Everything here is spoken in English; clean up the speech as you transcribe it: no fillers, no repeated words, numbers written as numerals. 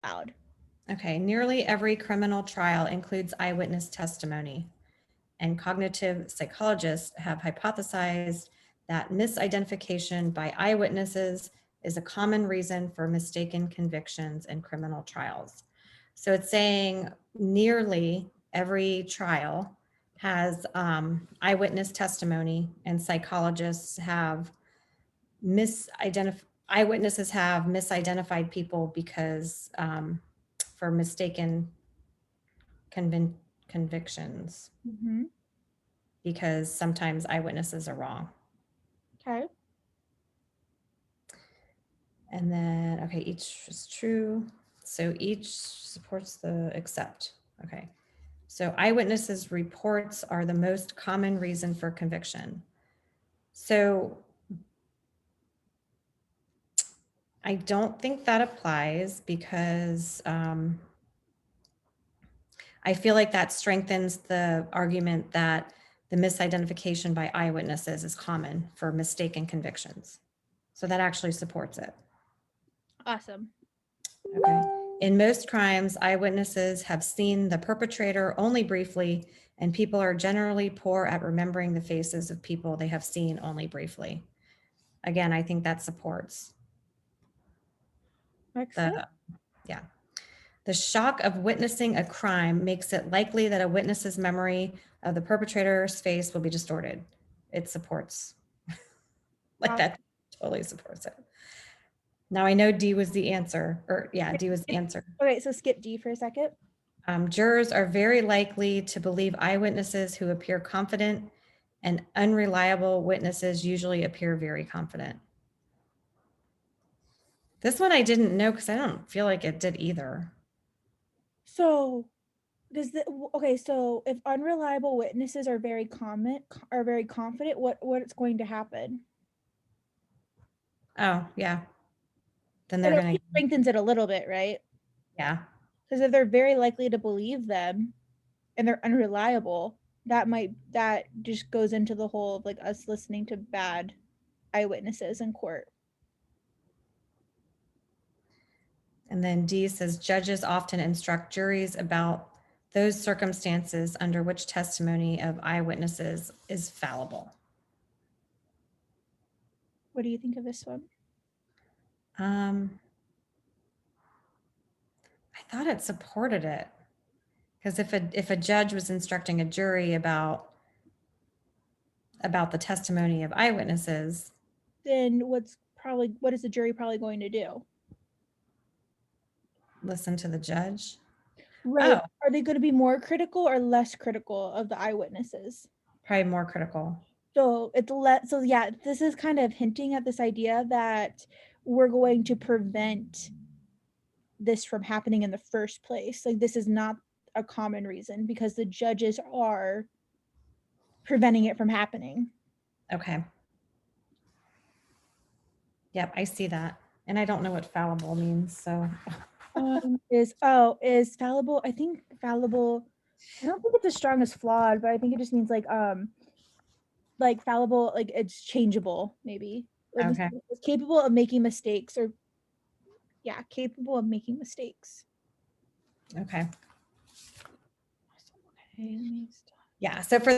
loud. Okay, nearly every criminal trial includes eyewitness testimony, and cognitive psychologists have hypothesized that misidentification by eyewitnesses is a common reason for mistaken convictions in criminal trials. So it's saying nearly every trial has eyewitness testimony, and psychologists have eyewitnesses have misidentified people because for mistaken convictions, because sometimes eyewitnesses are wrong. Okay. And then, okay, each is true. So each supports the except. Okay. So eyewitnesses' reports are the most common reason for conviction. So I don't think that applies because I feel like that strengthens the argument that the misidentification by eyewitnesses is common for mistaken convictions. So that actually supports it. Awesome. Okay. In most crimes, eyewitnesses have seen the perpetrator only briefly, and people are generally poor at remembering the faces of people they have seen only briefly. Again, I think that supports. Excellent. Yeah. The shock of witnessing a crime makes it likely that a witness's memory of the perpetrator's face will be distorted. It supports. Like that totally supports it. Now I know D was the answer, or yeah, D was the answer. Okay, so skip D for a second. Jurors are very likely to believe eyewitnesses who appear confident, and unreliable witnesses usually appear very confident. This one I didn't know because I don't feel like it did either. So okay, so if unreliable witnesses are very confident, what's going to happen? Oh, yeah. Then they're going to strengthens it a little bit, right? Yeah. Because if they're very likely to believe them and they're unreliable, that just goes into the whole of like us listening to bad eyewitnesses in court. And then D says judges often instruct juries about those circumstances under which testimony of eyewitnesses is fallible. What do you think of this one? I thought it supported it, because if a judge was instructing a jury about the testimony of eyewitnesses, then what is the jury probably going to do? Listen to the judge. Right. Oh. Are they going to be more critical or less critical of the eyewitnesses? Probably more critical. So yeah, this is kind of hinting at this idea that we're going to prevent this from happening in the first place. Like, this is not a common reason because the judges are preventing it from happening. Okay. Yep, I see that. And I don't know what fallible means, so. Is fallible, I think fallible, I don't think it's as strong as flawed, but I think it just means like fallible, like it's changeable, maybe. Okay. It's capable of making mistakes, or yeah, capable of making mistakes. Okay. Yeah, so for